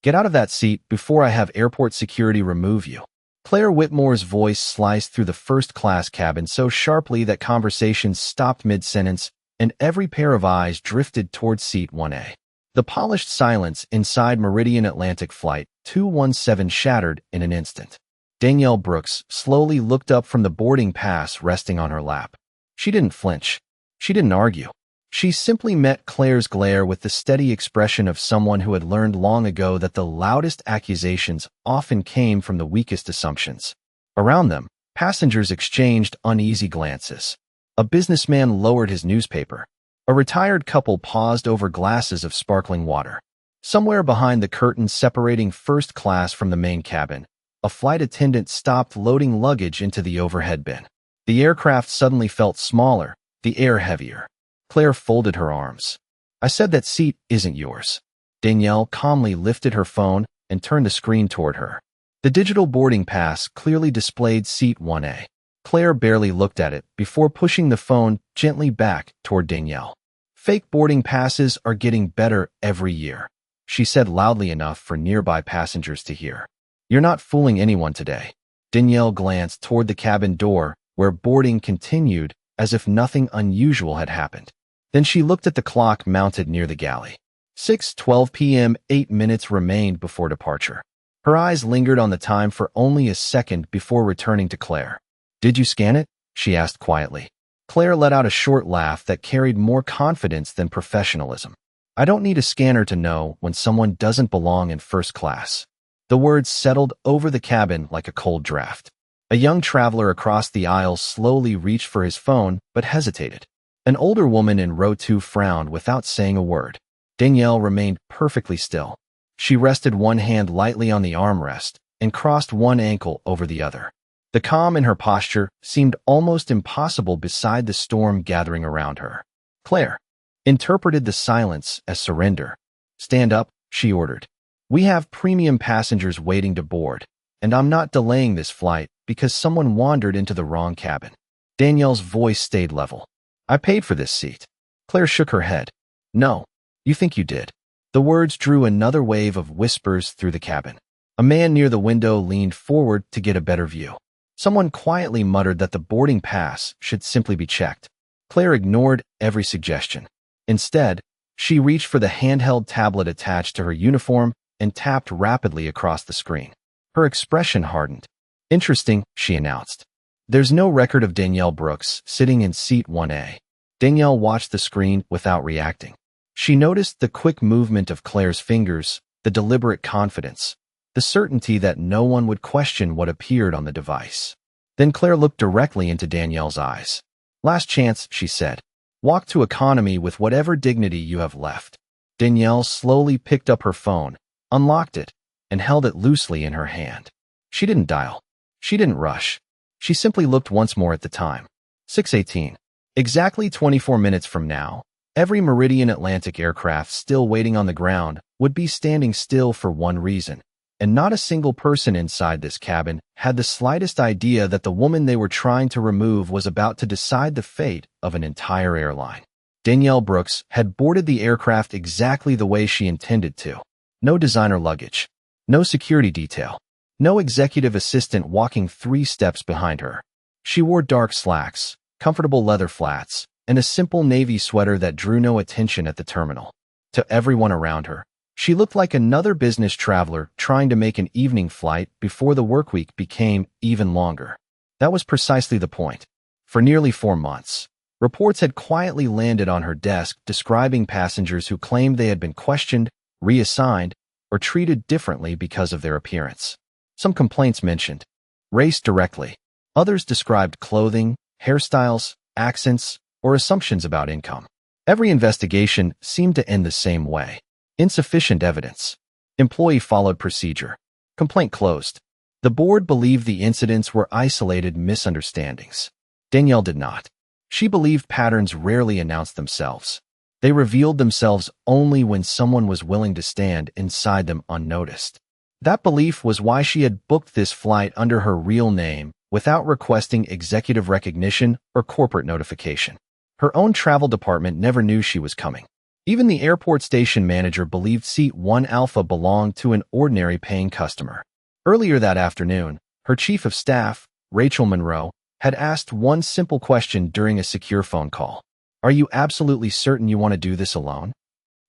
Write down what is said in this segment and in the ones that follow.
Get out of that seat before I have airport security remove you. Claire Whitmore's voice sliced through the first-class cabin so sharply that conversations stopped mid-sentence and every pair of eyes drifted towards seat 1A. The polished silence inside Meridian Atlantic Flight 217 shattered in an instant. Danielle Brooks slowly looked up from the boarding pass resting on her lap. She didn't flinch. She didn't argue. She simply met Claire's glare with the steady expression of someone who had learned long ago that the loudest accusations often came from the weakest assumptions. Around them, passengers exchanged uneasy glances. A businessman lowered his newspaper. A retired couple paused over glasses of sparkling water. Somewhere behind the curtain separating first class from the main cabin, a flight attendant stopped loading luggage into the overhead bin. The aircraft suddenly felt smaller, the air heavier. Claire folded her arms. I said that seat isn't yours. Danielle calmly lifted her phone and turned the screen toward her. The digital boarding pass clearly displayed seat 1A. Claire barely looked at it before pushing the phone gently back toward Danielle. Fake boarding passes are getting better every year, she said loudly enough for nearby passengers to hear. You're not fooling anyone today. Danielle glanced toward the cabin door where boarding continued as if nothing unusual had happened. Then she looked at the clock mounted near the galley. 6:12 p.m. 8 minutes remained before departure. Her eyes lingered on the time for only a second before returning to Claire. Did you scan it? She asked quietly. Claire let out a short laugh that carried more confidence than professionalism. I don't need a scanner to know when someone doesn't belong in first class. The words settled over the cabin like a cold draft. A young traveler across the aisle slowly reached for his phone but hesitated. An older woman in row 2 frowned without saying a word. Danielle remained perfectly still. She rested one hand lightly on the armrest and crossed one ankle over the other. The calm in her posture seemed almost impossible beside the storm gathering around her. Claire interpreted the silence as surrender. Stand up, she ordered. We have premium passengers waiting to board, and I'm not delaying this flight because someone wandered into the wrong cabin. Danielle's voice stayed level. I paid for this seat. Claire shook her head. No, you think you did. The words drew another wave of whispers through the cabin. A man near the window leaned forward to get a better view. Someone quietly muttered that the boarding pass should simply be checked. Claire ignored every suggestion. Instead, she reached for the handheld tablet attached to her uniform and tapped rapidly across the screen. Her expression hardened. Interesting, she announced. There's no record of Danielle Brooks sitting in seat 1A. Danielle watched the screen without reacting. She noticed the quick movement of Claire's fingers, the deliberate confidence, the certainty that no one would question what appeared on the device. Then Claire looked directly into Danielle's eyes. Last chance, she said. Walk to economy with whatever dignity you have left. Danielle slowly picked up her phone, unlocked it, and held it loosely in her hand. She didn't dial. She didn't rush. She simply looked once more at the time. 6:18. Exactly 24 minutes from now, every Meridian Atlantic aircraft still waiting on the ground would be standing still for one reason, and not a single person inside this cabin had the slightest idea that the woman they were trying to remove was about to decide the fate of an entire airline. Danielle Brooks had boarded the aircraft exactly the way she intended to. No designer luggage. No security detail. No executive assistant walking 3 steps behind her. She wore dark slacks, comfortable leather flats, and a simple navy sweater that drew no attention at the terminal. To everyone around her, she looked like another business traveler trying to make an evening flight before the workweek became even longer. That was precisely the point. For nearly 4 months, reports had quietly landed on her desk describing passengers who claimed they had been questioned, reassigned, or treated differently because of their appearance. Some complaints mentioned race directly. Others described clothing, hairstyles, accents, or assumptions about income. Every investigation seemed to end the same way. Insufficient evidence. Employee followed procedure. Complaint closed. The board believed the incidents were isolated misunderstandings. Danielle did not. She believed patterns rarely announced themselves. They revealed themselves only when someone was willing to stand inside them unnoticed. That belief was why she had booked this flight under her real name without requesting executive recognition or corporate notification. Her own travel department never knew she was coming. Even the airport station manager believed Seat 1 Alpha belonged to an ordinary paying customer. Earlier that afternoon, her chief of staff, Rachel Monroe, had asked one simple question during a secure phone call. "Are you absolutely certain you want to do this alone?"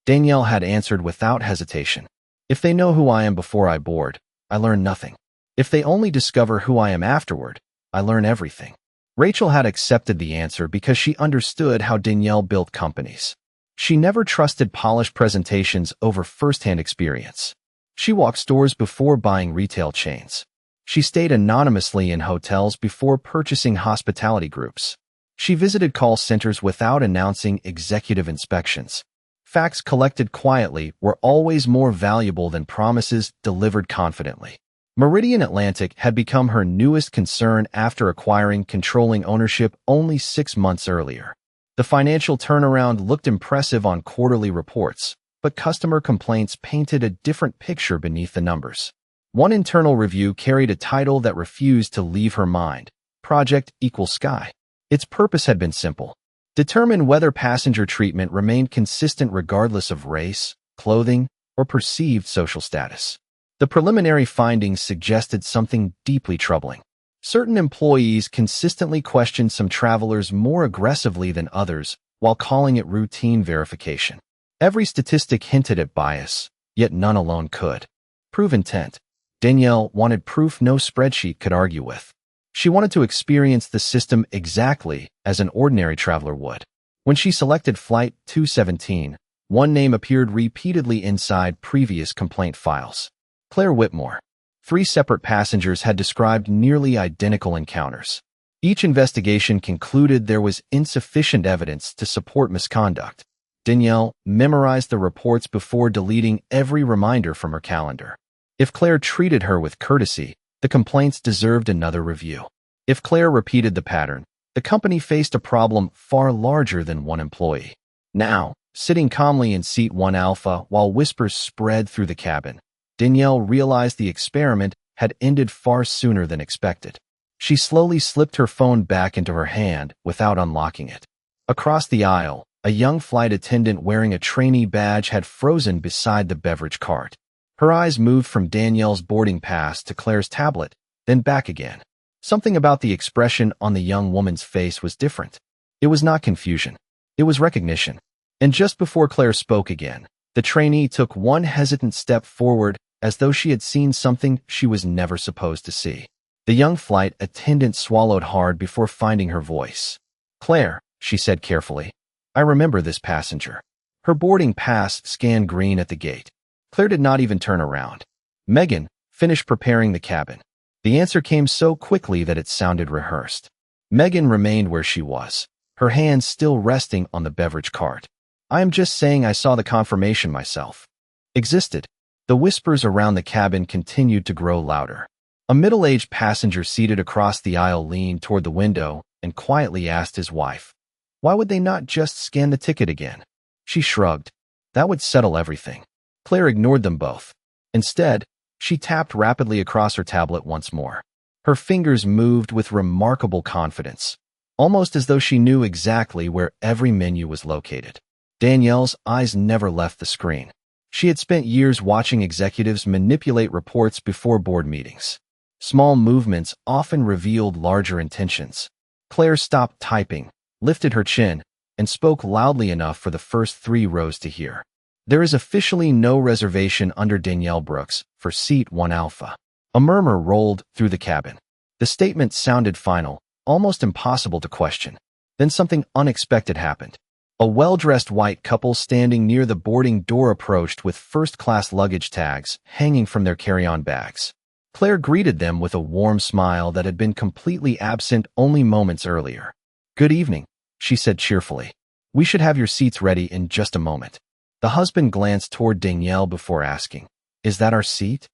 Danielle had answered without hesitation. "If they know who I am before I board, I learn nothing. If they only discover who I am afterward, I learn everything." Rachel had accepted the answer because she understood how Danielle built companies. She never trusted polished presentations over first-hand experience. She walked stores before buying retail chains. She stayed anonymously in hotels before purchasing hospitality groups. She visited call centers without announcing executive inspections. Facts collected quietly were always more valuable than promises delivered confidently. Meridian Atlantic had become her newest concern after acquiring controlling ownership only 6 months earlier. The financial turnaround looked impressive on quarterly reports, but customer complaints painted a different picture beneath the numbers. One internal review carried a title that refused to leave her mind: Project Equal Sky. Its purpose had been simple: determine whether passenger treatment remained consistent regardless of race, clothing, or perceived social status. The preliminary findings suggested something deeply troubling. Certain employees consistently questioned some travelers more aggressively than others while calling it routine verification. Every statistic hinted at bias, yet none alone could prove intent. Danielle wanted proof no spreadsheet could argue with. She wanted to experience the system exactly as an ordinary traveler would. When she selected Flight 217, one name appeared repeatedly inside previous complaint files: Claire Whitmore. 3 separate passengers had described nearly identical encounters. Each investigation concluded there was insufficient evidence to support misconduct. Danielle memorized the reports before deleting every reminder from her calendar. If Claire treated her with courtesy, the complaints deserved another review. If Claire repeated the pattern, the company faced a problem far larger than one employee. Now, sitting calmly in Seat 1 Alpha while whispers spread through the cabin, Danielle realized the experiment had ended far sooner than expected. She slowly slipped her phone back into her hand without unlocking it. Across the aisle, a young flight attendant wearing a trainee badge had frozen beside the beverage cart. Her eyes moved from Danielle's boarding pass to Claire's tablet, then back again. Something about the expression on the young woman's face was different. It was not confusion. It was recognition. And just before Claire spoke again, the trainee took one hesitant step forward as though she had seen something she was never supposed to see. The young flight attendant swallowed hard before finding her voice. "Claire," she said carefully, "I remember this passenger." Her boarding pass scanned green at the gate. Claire did not even turn around. "Megan, finish preparing the cabin." The answer came so quickly that it sounded rehearsed. Megan remained where she was, her hands still resting on the beverage cart. "I am just saying I saw the confirmation myself." Existed. The whispers around the cabin continued to grow louder. A middle-aged passenger seated across the aisle leaned toward the window and quietly asked his wife, "Why would they not just scan the ticket again?" She shrugged. That would settle everything. Claire ignored them both. Instead, she tapped rapidly across her tablet once more. Her fingers moved with remarkable confidence, almost as though she knew exactly where every menu was located. Danielle's eyes never left the screen. She had spent years watching executives manipulate reports before board meetings. Small movements often revealed larger intentions. Claire stopped typing, lifted her chin, and spoke loudly enough for the first 3 rows to hear. "There is officially no reservation under Danielle Brooks for Seat 1 Alpha." A murmur rolled through the cabin. The statement sounded final, almost impossible to question. Then something unexpected happened. A well-dressed white couple standing near the boarding door approached with first-class luggage tags hanging from their carry-on bags. Claire greeted them with a warm smile that had been completely absent only moments earlier. "Good evening," she said cheerfully. "We should have your seats ready in just a moment." The husband glanced toward Danielle before asking, "Is that our seat?"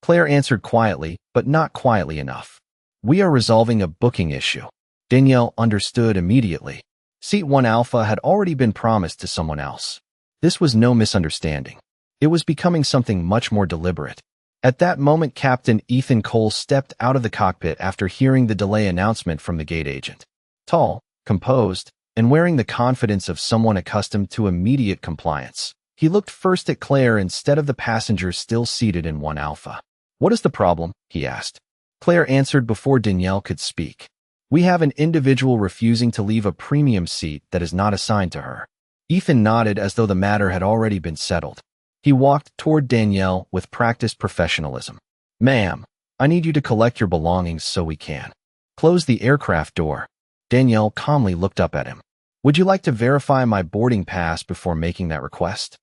Claire answered quietly, but not quietly enough. "We are resolving a booking issue." Danielle understood immediately. Seat 1 Alpha had already been promised to someone else. This was no misunderstanding. It was becoming something much more deliberate. At that moment, Captain Ethan Cole stepped out of the cockpit after hearing the delay announcement from the gate agent. Tall, composed, and wearing the confidence of someone accustomed to immediate compliance. He looked first at Claire instead of the passenger still seated in 1 Alpha. "What is the problem?" he asked. Claire answered before Danielle could speak. "We have an individual refusing to leave a premium seat that is not assigned to her." Ethan nodded as though the matter had already been settled. He walked toward Danielle with practiced professionalism. "Ma'am, I need you to collect your belongings so we can close the aircraft door." Danielle calmly looked up at him. "Would you like to verify my boarding pass before making that request?"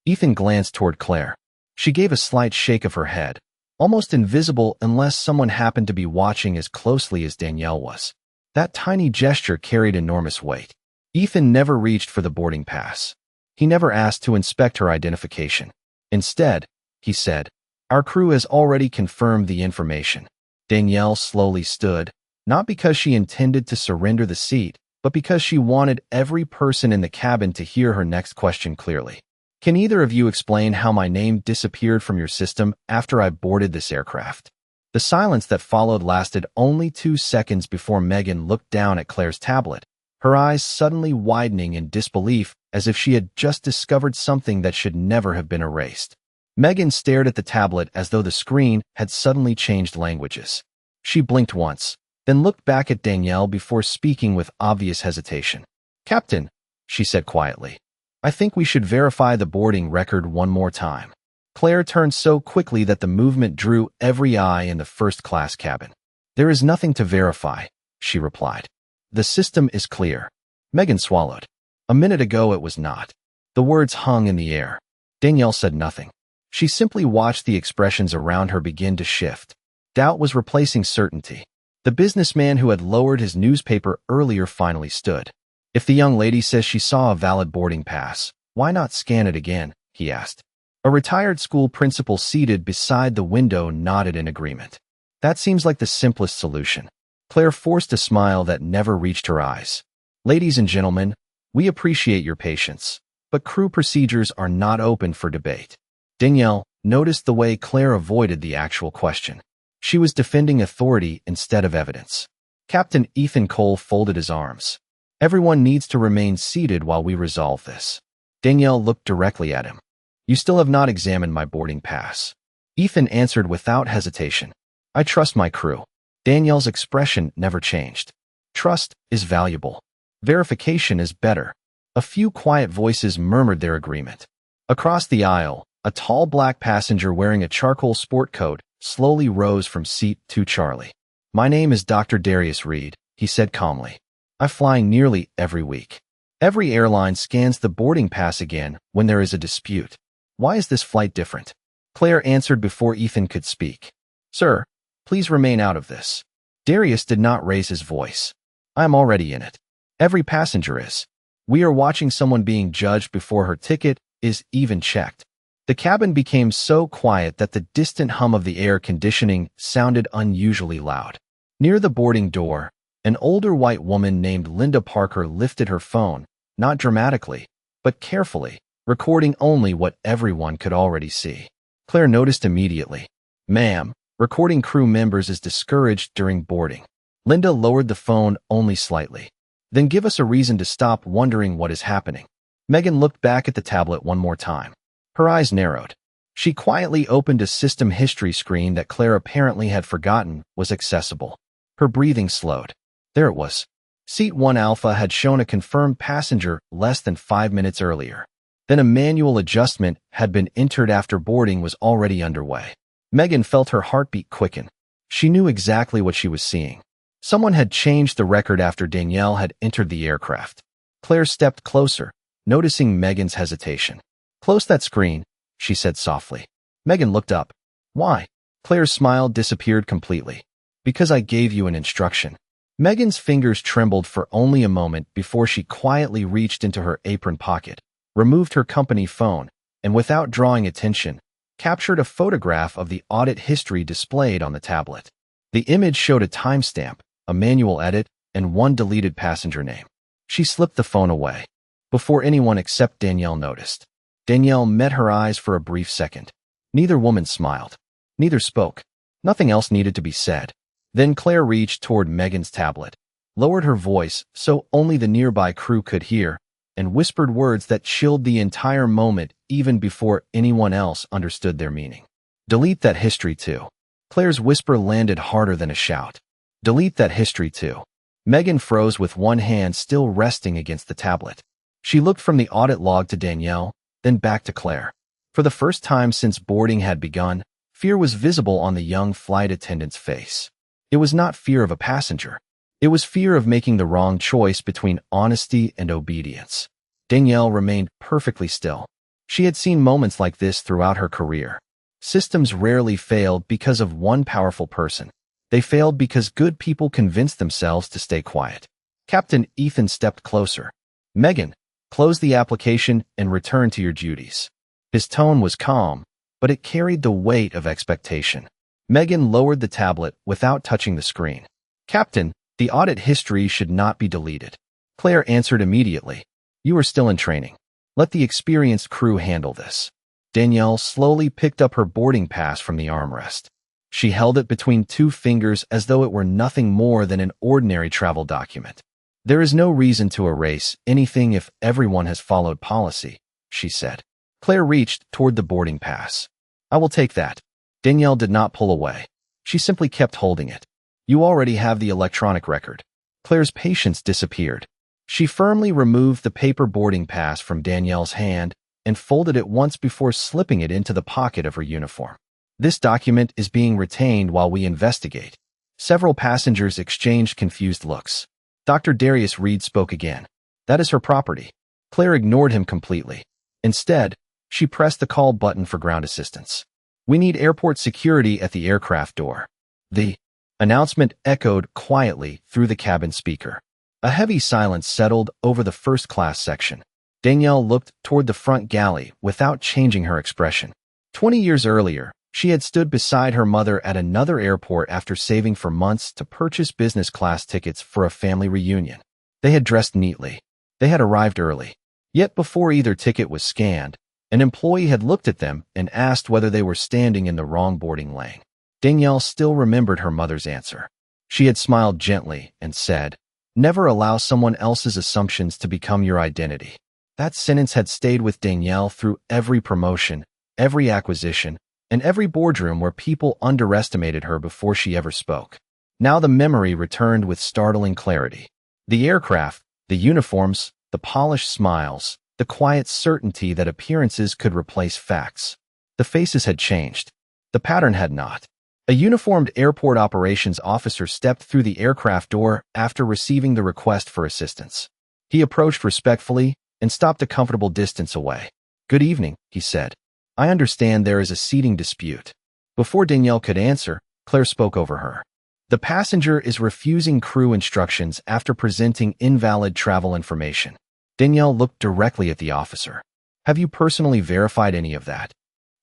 Ethan glanced toward Claire. She gave a slight shake of her head, almost invisible unless someone happened to be watching as closely as Danielle was. That tiny gesture carried enormous weight. Ethan never reached for the boarding pass. He never asked to inspect her identification. Instead, he said, "Our crew has already confirmed the information." Danielle slowly stood, not because she intended to surrender the seat, but because she wanted every person in the cabin to hear her next question clearly. "Can either of you explain how my name disappeared from your system after I boarded this aircraft?" The silence that followed lasted only 2 seconds before Megan looked down at Claire's tablet, her eyes suddenly widening in disbelief as if she had just discovered something that should never have been erased. Megan stared at the tablet as though the screen had suddenly changed languages. She blinked once, then looked back at Danielle before speaking with obvious hesitation. "Captain," she said quietly, "I think we should verify the boarding record one more time." Claire turned so quickly that the movement drew every eye in the first-class cabin. "There is nothing to verify," she replied. "The system is clear." Megan swallowed. A minute ago it was not. The words hung in the air. Danielle said nothing. She simply watched the expressions around her begin to shift. Doubt was replacing certainty. The businessman who had lowered his newspaper earlier finally stood. "If the young lady says she saw a valid boarding pass, why not scan it again?" he asked. A retired school principal seated beside the window nodded in agreement. "That seems like the simplest solution." Claire forced a smile that never reached her eyes. "Ladies and gentlemen, we appreciate your patience, but crew procedures are not open for debate." Danielle noticed the way Claire avoided the actual question. She was defending authority instead of evidence. Captain Ethan Cole folded his arms. "Everyone needs to remain seated while we resolve this." Danielle looked directly at him. "You still have not examined my boarding pass." Ethan answered without hesitation. "I trust my crew." Danielle's expression never changed. "Trust is valuable. Verification is better." A few quiet voices murmured their agreement. Across the aisle, a tall black passenger wearing a charcoal sport coat slowly rose from seat 2 Charlie. "My name is Dr. Darius Reed," he said calmly. "I fly nearly every week. Every airline scans the boarding pass again when there is a dispute. Why is this flight different?" Claire answered before Ethan could speak. "Sir, please remain out of this." Darius did not raise his voice. "I am already in it. Every passenger is. We are watching someone being judged before her ticket is even checked." The cabin became so quiet that the distant hum of the air conditioning sounded unusually loud. Near the boarding door, an older white woman named Linda Parker lifted her phone, not dramatically, but carefully, recording only what everyone could already see. Claire noticed immediately. "Ma'am, recording crew members is discouraged during boarding." Linda lowered the phone only slightly. "Then give us a reason to stop wondering what is happening." Megan looked back at the tablet one more time. Her eyes narrowed. She quietly opened a system history screen that Claire apparently had forgotten was accessible. Her breathing slowed. There it was. Seat 1 Alpha had shown a confirmed passenger less than 5 minutes earlier. Then a manual adjustment had been entered after boarding was already underway. Megan felt her heartbeat quicken. She knew exactly what she was seeing. Someone had changed the record after Danielle had entered the aircraft. Claire stepped closer, noticing Megan's hesitation. "Close that screen," she said softly. Megan looked up. "Why?" Claire's smile disappeared completely. "Because I gave you an instruction." Megan's fingers trembled for only a moment before she quietly reached into her apron pocket, removed her company phone, and without drawing attention, captured a photograph of the audit history displayed on the tablet. The image showed a timestamp, a manual edit, and one deleted passenger name. She slipped the phone away before anyone except Danielle noticed. Danielle met her eyes for a brief second. Neither woman smiled. Neither spoke. Nothing else needed to be said. Then Claire reached toward Megan's tablet. lowered her voice so only the nearby crew could hear, and whispered words that chilled the entire moment even before anyone else understood their meaning. Delete that history too. Claire's whisper landed harder than a shout. Delete that history too. Megan froze with one hand still resting against the tablet. She looked from the audit log to Danielle, then back to Claire. For the first time since boarding had begun, fear was visible on the young flight attendant's face. It was not fear of a passenger. It was fear of making the wrong choice between honesty and obedience. Danielle remained perfectly still. She had seen moments like this throughout her career. Systems rarely failed because of one powerful person. They failed because good people convinced themselves to stay quiet. Captain Ethan stepped closer. Megan, close the application and return to your duties. His tone was calm, but it carried the weight of expectation. Megan lowered the tablet without touching the screen. Captain, the audit history should not be deleted. Claire answered immediately. You are still in training. Let the experienced crew handle this. Danielle slowly picked up her boarding pass from the armrest. She held it between two fingers as though it were nothing more than an ordinary travel document. There is no reason to erase anything if everyone has followed policy, she said. Claire reached toward the boarding pass. I will take that. Danielle did not pull away. She simply kept holding it. You already have the electronic record. Claire's patience disappeared. She firmly removed the paper boarding pass from Danielle's hand and folded it once before slipping it into the pocket of her uniform. This document is being retained while we investigate. Several passengers exchanged confused looks. Dr. Darius Reed spoke again. That is her property. Claire ignored him completely. Instead, she pressed the call button for ground assistance. We need airport security at the aircraft door. The announcement echoed quietly through the cabin speaker. A heavy silence settled over the first-class section. Danielle looked toward the front galley without changing her expression. 20 years earlier, she had stood beside her mother at another airport after saving for months to purchase business-class tickets for a family reunion. They had dressed neatly. They had arrived early. Yet before either ticket was scanned, an employee had looked at them and asked whether they were standing in the wrong boarding lane. Danielle still remembered her mother's answer. She had smiled gently and said, "Never allow someone else's assumptions to become your identity." That sentence had stayed with Danielle through every promotion, every acquisition, and every boardroom where people underestimated her before she ever spoke. Now the memory returned with startling clarity. The aircraft, the uniforms, the polished smiles, the quiet certainty that appearances could replace facts. The faces had changed. The pattern had not. A uniformed airport operations officer stepped through the aircraft door after receiving the request for assistance. He approached respectfully and stopped a comfortable distance away. "Good evening," he said. "I understand there is a seating dispute." Before Danielle could answer, Claire spoke over her. "The passenger is refusing crew instructions after presenting invalid travel information." Danielle looked directly at the officer. "Have you personally verified any of that?"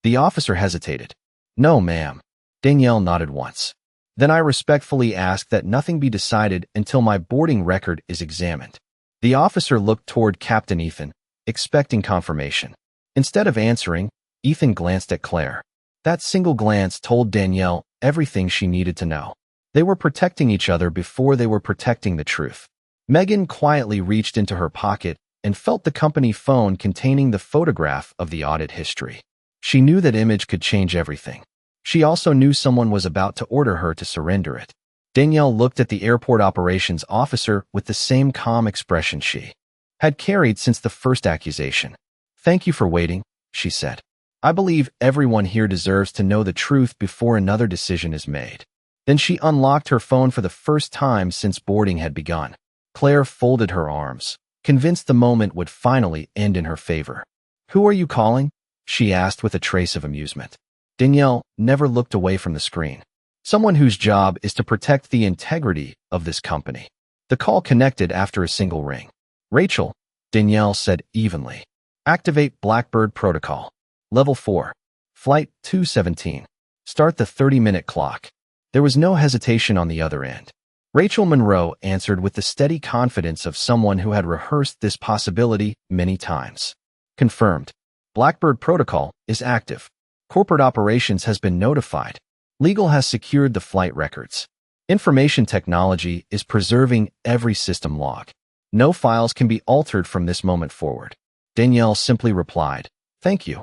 The officer hesitated. "No, ma'am." Danielle nodded once. "Then I respectfully ask that nothing be decided until my boarding record is examined." The officer looked toward Captain Ethan, expecting confirmation. Instead of answering, Ethan glanced at Claire. That single glance told Danielle everything she needed to know. They were protecting each other before they were protecting the truth. Megan quietly reached into her pocket and felt the company phone containing the photograph of the audit history. She knew that image could change everything. She also knew someone was about to order her to surrender it. Danielle looked at the airport operations officer with the same calm expression she had carried since the first accusation. "Thank you for waiting," she said. "I believe everyone here deserves to know the truth before another decision is made." Then she unlocked her phone for the first time since boarding had begun. Claire folded her arms, convinced the moment would finally end in her favor. "Who are you calling?" she asked with a trace of amusement. Danielle never looked away from the screen. "Someone whose job is to protect the integrity of this company." The call connected after a single ring. "Rachel," Danielle said evenly. "Activate Blackbird Protocol. Level 4. Flight 217. Start the 30-minute clock." There was no hesitation on the other end. Rachel Monroe answered with the steady confidence of someone who had rehearsed this possibility many times. "Confirmed. Blackbird Protocol is active. Corporate operations has been notified. Legal has secured the flight records. Information technology is preserving every system log. No files can be altered from this moment forward. Danielle simply replied, "Thank you,"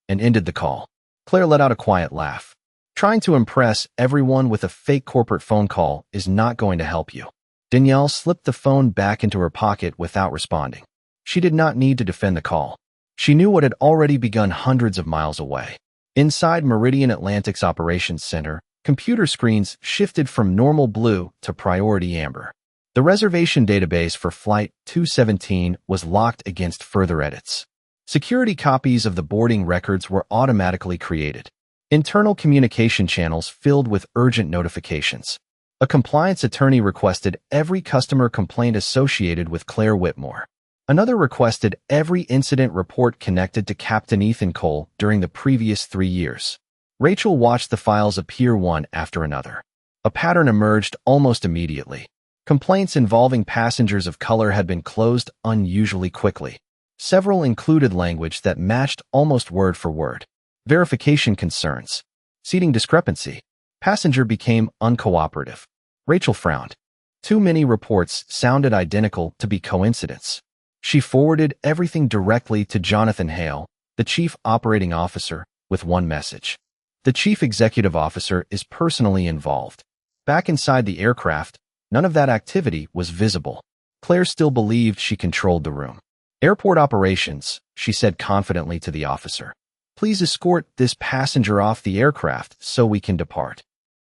and ended the call. Claire let out a quiet laugh. Trying to impress everyone with a fake corporate phone call is not going to help you. Danielle slipped the phone back into her pocket without responding. She did not need to defend the call. She knew what had already begun hundreds of miles away. Inside Meridian Atlantic's operations center, computer screens shifted from normal blue to priority amber. The reservation database for Flight 217 was locked against further edits. Security copies of the boarding records were automatically created. Internal communication channels filled with urgent notifications. A compliance attorney requested every customer complaint associated with Claire Whitmore. Another requested every incident report connected to Captain Ethan Cole during the previous 3 years. Rachel watched the files appear one after another. A pattern emerged almost immediately. Complaints involving passengers of color had been closed unusually quickly. Several included language that matched almost word for word. Verification concerns. Seating discrepancy. Passenger became uncooperative. Rachel frowned. Too many reports sounded identical to be coincidence. She forwarded everything directly to Jonathan Hale, the Chief Operating Officer, with one message. The Chief Executive Officer is personally involved. Back inside the aircraft, none of that activity was visible. Claire still believed she controlled the room. "Airport operations," she said confidently to the officer. "Please escort this passenger off the aircraft so we can depart."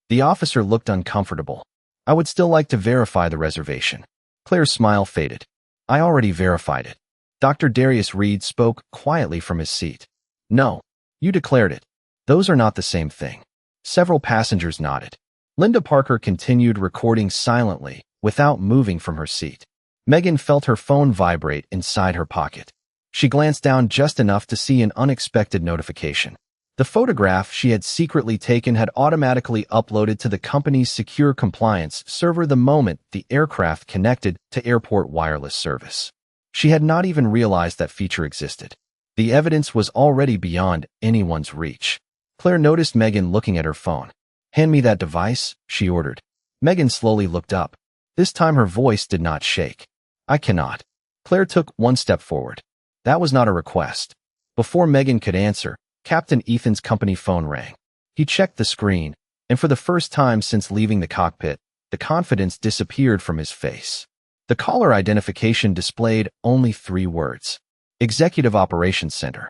The officer looked uncomfortable. "I would still like to verify the reservation." Claire's smile faded. "I already verified it." Dr. Darius Reed spoke quietly from his seat. "No, you declared it. Those are not the same thing." Several passengers nodded. Linda Parker continued recording silently, without moving from her seat. Megan felt her phone vibrate inside her pocket. She glanced down just enough to see an unexpected notification. The photograph she had secretly taken had automatically uploaded to the company's secure compliance server the moment the aircraft connected to airport wireless service. She had not even realized that feature existed. The evidence was already beyond anyone's reach. Claire noticed Megan looking at her phone. "Hand me that device," she ordered. Megan slowly looked up. This time her voice did not shake. "I cannot." Claire took one step forward. That was not a request. Before Megan could answer, Captain Ethan's company phone rang. He checked the screen, and for the first time since leaving the cockpit, the confidence disappeared from his face. The caller identification displayed only 3 words. Executive Operations Center.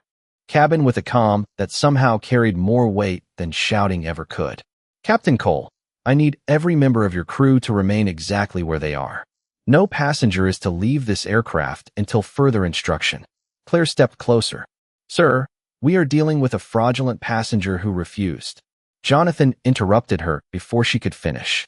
Cabin with a comm that somehow carried more weight than shouting ever could. "Captain Cole, I need every member of your crew to remain exactly where they are. No passenger is to leave this aircraft until further instruction." Claire stepped closer. "Sir, we are dealing with a fraudulent passenger who refused." Jonathan interrupted her before she could finish.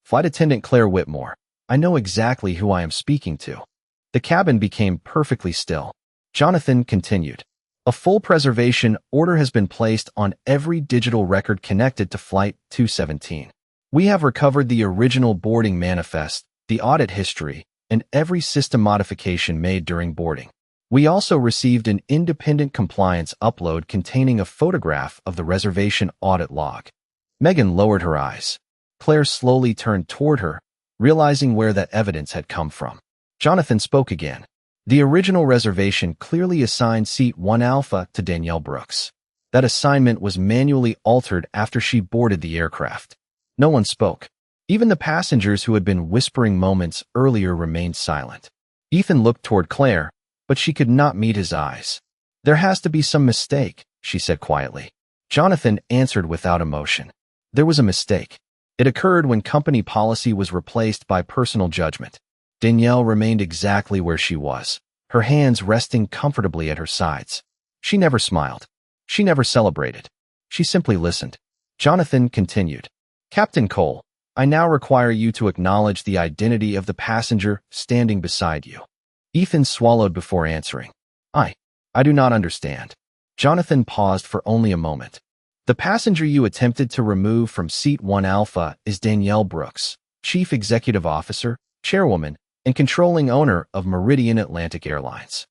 "Flight attendant Claire Whitmore, I know exactly who I am speaking to." The cabin became perfectly still. Jonathan continued. "A full preservation order has been placed on every digital record connected to Flight 217. We have recovered the original boarding manifest, the audit history, and every system modification made during boarding. We also received an independent compliance upload containing a photograph of the reservation audit log." Megan lowered her eyes. Claire slowly turned toward her, realizing where that evidence had come from. Jonathan spoke again. "The original reservation clearly assigned Seat 1 Alpha to Danielle Brooks. That assignment was manually altered after she boarded the aircraft." No one spoke. Even the passengers who had been whispering moments earlier remained silent. Ethan looked toward Claire, but she could not meet his eyes. "There has to be some mistake," she said quietly. Jonathan answered without emotion. "There was a mistake. It occurred when company policy was replaced by personal judgment." Danielle remained exactly where she was, her hands resting comfortably at her sides. She never smiled. She never celebrated. She simply listened. Jonathan continued. "Captain Cole, I now require you to acknowledge the identity of the passenger standing beside you." Ethan swallowed before answering. I do not understand." Jonathan paused for only a moment. "The passenger you attempted to remove from Seat 1 Alpha is Danielle Brooks, Chief Executive Officer, Chairwoman, and controlling owner of Meridian Atlantic Airlines."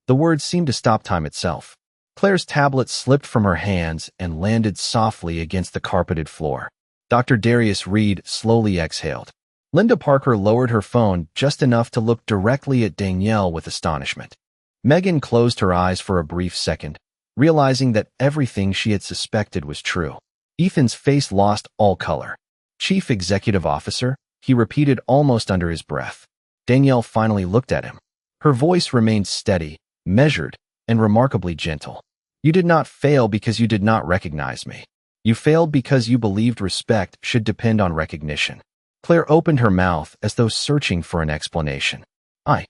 The words seemed to stop time itself. Claire's tablet slipped from her hands and landed softly against the carpeted floor. Dr. Darius Reed slowly exhaled. Linda Parker lowered her phone just enough to look directly at Danielle with astonishment. Megan closed her eyes for a brief second, realizing that everything she had suspected was true. Ethan's face lost all color. Chief Executive Officer, he repeated almost under his breath. Danielle finally looked at him. Her voice remained steady, measured, and remarkably gentle. You did not fail because you did not recognize me. You failed because you believed respect should depend on recognition. Claire opened her mouth as though searching for an explanation. I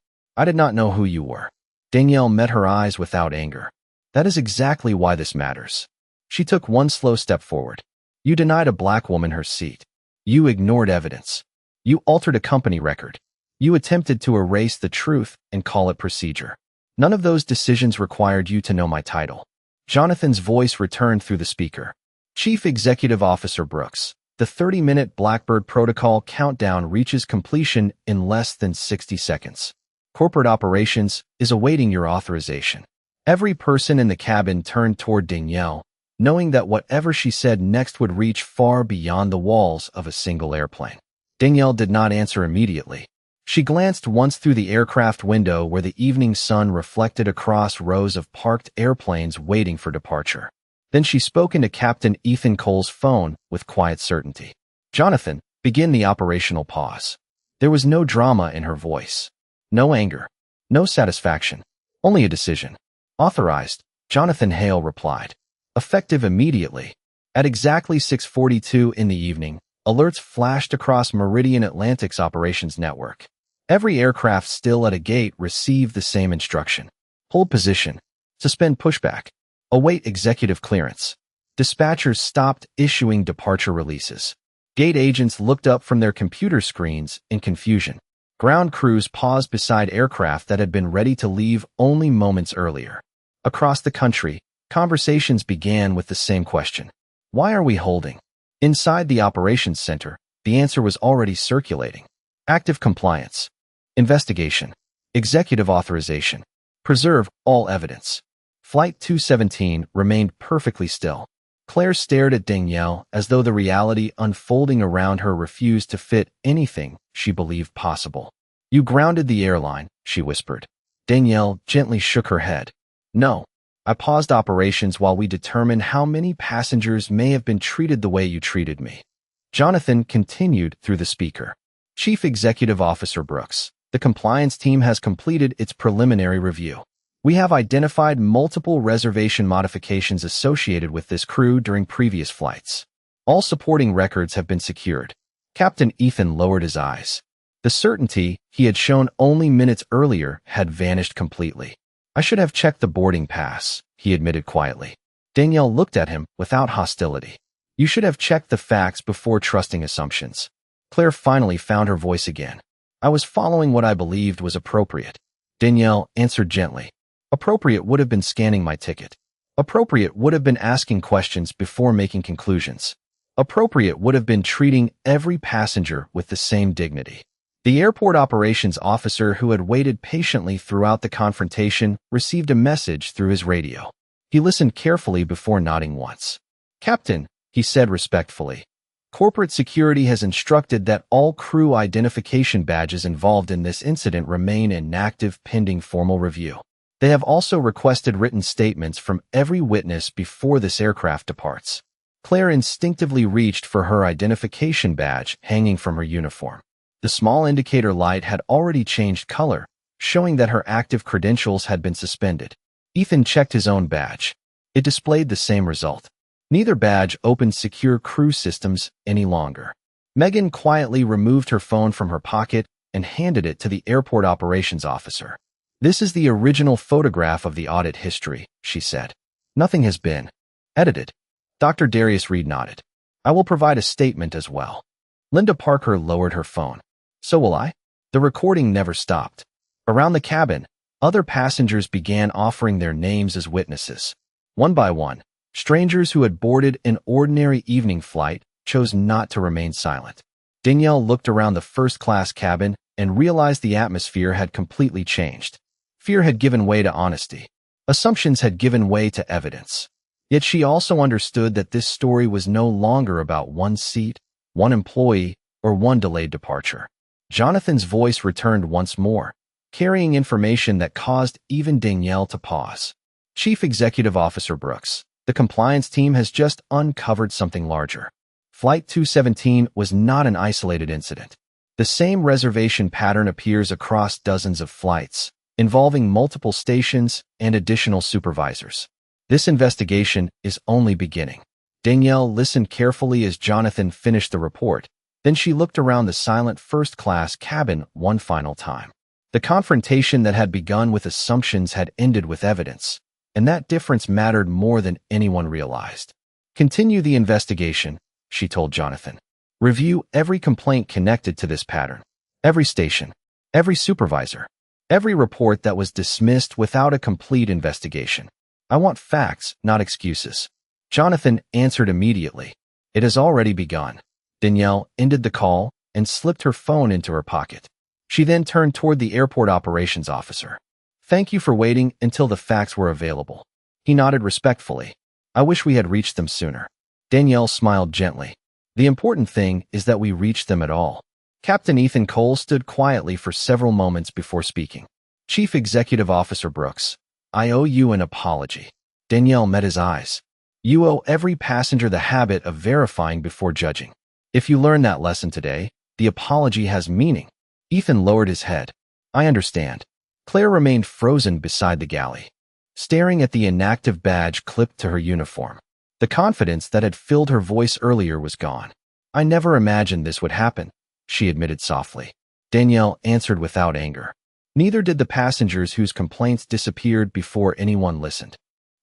did not know who you were. Danielle met her eyes without anger. That is exactly why this matters. She took one slow step forward. You denied a black woman her seat. You ignored evidence. You altered a company record. You attempted to erase the truth and call it procedure. None of those decisions required you to know my title. Jonathan's voice returned through the speaker. Chief Executive Officer Brooks, the 30-minute Blackbird Protocol countdown reaches completion in less than 60 seconds. Corporate operations is awaiting your authorization. Every person in the cabin turned toward Danielle, knowing that whatever she said next would reach far beyond the walls of a single airplane. Danielle did not answer immediately. She glanced once through the aircraft window where the evening sun reflected across rows of parked airplanes waiting for departure. Then she spoke into Captain Ethan Cole's phone with quiet certainty. Jonathan, begin the operational pause. There was no drama in her voice. No anger. No satisfaction. Only a decision. Authorized, Jonathan Hale replied. Effective immediately. At exactly 6:42 in the evening, alerts flashed across Meridian Atlantic's operations network. Every aircraft still at a gate received the same instruction. Hold position. Suspend pushback. Await executive clearance. Dispatchers stopped issuing departure releases. Gate agents looked up from their computer screens in confusion. Ground crews paused beside aircraft that had been ready to leave only moments earlier. Across the country, conversations began with the same question. Why are we holding? Inside the operations center, the answer was already circulating. Active compliance. Investigation. Executive authorization. Preserve all evidence. Flight 217 remained perfectly still. Claire stared at Danielle as though the reality unfolding around her refused to fit anything she believed possible. You grounded the airline, she whispered. Danielle gently shook her head. No. I paused operations while we determined how many passengers may have been treated the way you treated me. Jonathan continued through the speaker. Chief Executive Officer Brooks, the compliance team has completed its preliminary review. We have identified multiple reservation modifications associated with this crew during previous flights. All supporting records have been secured. Captain Ethan lowered his eyes. The certainty he had shown only minutes earlier had vanished completely. I should have checked the boarding pass, he admitted quietly. Danielle looked at him without hostility. You should have checked the facts before trusting assumptions. Claire finally found her voice again. I was following what I believed was appropriate. Danielle answered gently. Appropriate would have been scanning my ticket. Appropriate would have been asking questions before making conclusions. Appropriate would have been treating every passenger with the same dignity. The airport operations officer who had waited patiently throughout the confrontation received a message through his radio. He listened carefully before nodding once. Captain, he said respectfully, corporate security has instructed that all crew identification badges involved in this incident remain inactive pending formal review. They have also requested written statements from every witness before this aircraft departs. Claire instinctively reached for her identification badge hanging from her uniform. The small indicator light had already changed color, showing that her active credentials had been suspended. Ethan checked his own badge. It displayed the same result. Neither badge opened secure crew systems any longer. Megan quietly removed her phone from her pocket and handed it to the airport operations officer. This is the original photograph of the audit history, she said. Nothing has been edited. Dr. Darius Reed nodded. I will provide a statement as well. Linda Parker lowered her phone. So will I? The recording never stopped. Around the cabin, other passengers began offering their names as witnesses. One by one, strangers who had boarded an ordinary evening flight chose not to remain silent. Danielle looked around the first-class cabin and realized the atmosphere had completely changed. Fear had given way to honesty. Assumptions had given way to evidence. Yet she also understood that this story was no longer about one seat one employee, or one delayed departure. Jonathan's voice returned once more, carrying information that caused even Danielle to pause. Chief Executive Officer Brooks, the compliance team has just uncovered something larger. Flight 217 was not an isolated incident. The same reservation pattern appears across dozens of flights, involving multiple stations and additional supervisors. This investigation is only beginning. Danielle listened carefully as Jonathan finished the report. Then she looked around the silent first-class cabin one final time. The confrontation that had begun with assumptions had ended with evidence, and that difference mattered more than anyone realized. Continue the investigation, she told Jonathan. Review every complaint connected to this pattern, every station, every supervisor, every report that was dismissed without a complete investigation. I want facts, not excuses. Jonathan answered immediately. It has already begun. Danielle ended the call and slipped her phone into her pocket. She then turned toward the airport operations officer. Thank you for waiting until the facts were available. He nodded respectfully. I wish we had reached them sooner. Danielle smiled gently. The important thing is that we reached them at all. Captain Ethan Cole stood quietly for several moments before speaking. Chief Executive Officer Brooks, I owe you an apology. Danielle met his eyes. You owe every passenger the habit of verifying before judging. If you learn that lesson today, the apology has meaning. Ethan lowered his head. I understand. Claire remained frozen beside the galley, staring at the inactive badge clipped to her uniform. The confidence that had filled her voice earlier was gone. I never imagined this would happen, she admitted softly. Danielle answered without anger. Neither did the passengers whose complaints disappeared before anyone listened.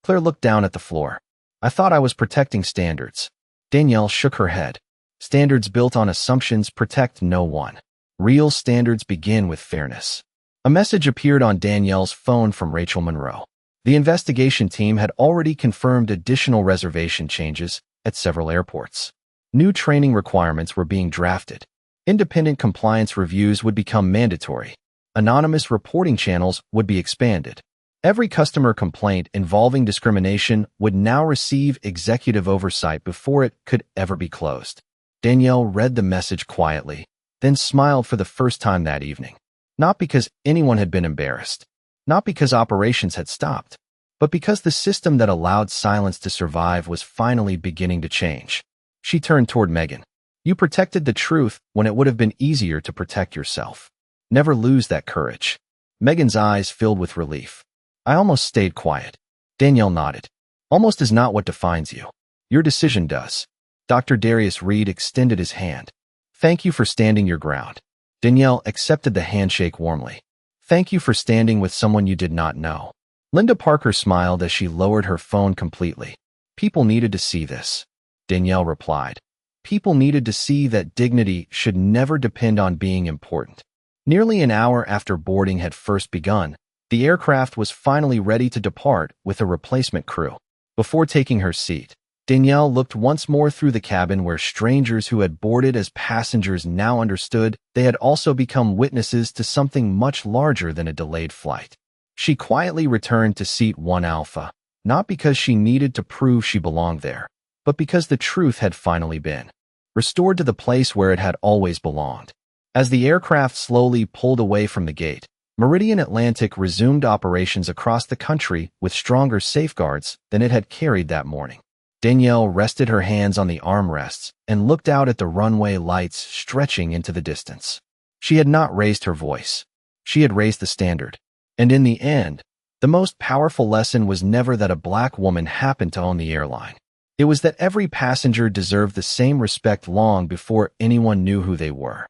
Claire looked down at the floor. I thought I was protecting standards. Danielle shook her head. Standards built on assumptions protect no one. Real standards begin with fairness. A message appeared on Danielle's phone from Rachel Monroe. The investigation team had already confirmed additional reservation changes at several airports. New training requirements were being drafted. Independent compliance reviews would become mandatory. Anonymous reporting channels would be expanded. Every customer complaint involving discrimination would now receive executive oversight before it could ever be closed. Danielle read the message quietly, then smiled for the first time that evening. Not because anyone had been embarrassed, not because operations had stopped, but because the system that allowed silence to survive was finally beginning to change. She turned toward Megan. You protected the truth when it would have been easier to protect yourself. Never lose that courage. Megan's eyes filled with relief. I almost stayed quiet. Danielle nodded. Almost is not what defines you. Your decision does. Dr. Darius Reed extended his hand. Thank you for standing your ground. Danielle accepted the handshake warmly. Thank you for standing with someone you did not know. Linda Parker smiled as she lowered her phone completely. People needed to see this. Danielle replied. People needed to see that dignity should never depend on being important. Nearly an hour after boarding had first begun, the aircraft was finally ready to depart with a replacement crew. Before taking her seat, Danielle looked once more through the cabin where strangers who had boarded as passengers now understood they had also become witnesses to something much larger than a delayed flight. She quietly returned to seat 1 Alpha, not because she needed to prove she belonged there, but because the truth had finally been restored to the place where it had always belonged. As the aircraft slowly pulled away from the gate, Meridian Atlantic resumed operations across the country with stronger safeguards than it had carried that morning. Danielle rested her hands on the armrests and looked out at the runway lights stretching into the distance. She had not raised her voice. She had raised the standard. And in the end, the most powerful lesson was never that a black woman happened to own the airline. It was that every passenger deserved the same respect long before anyone knew who they were.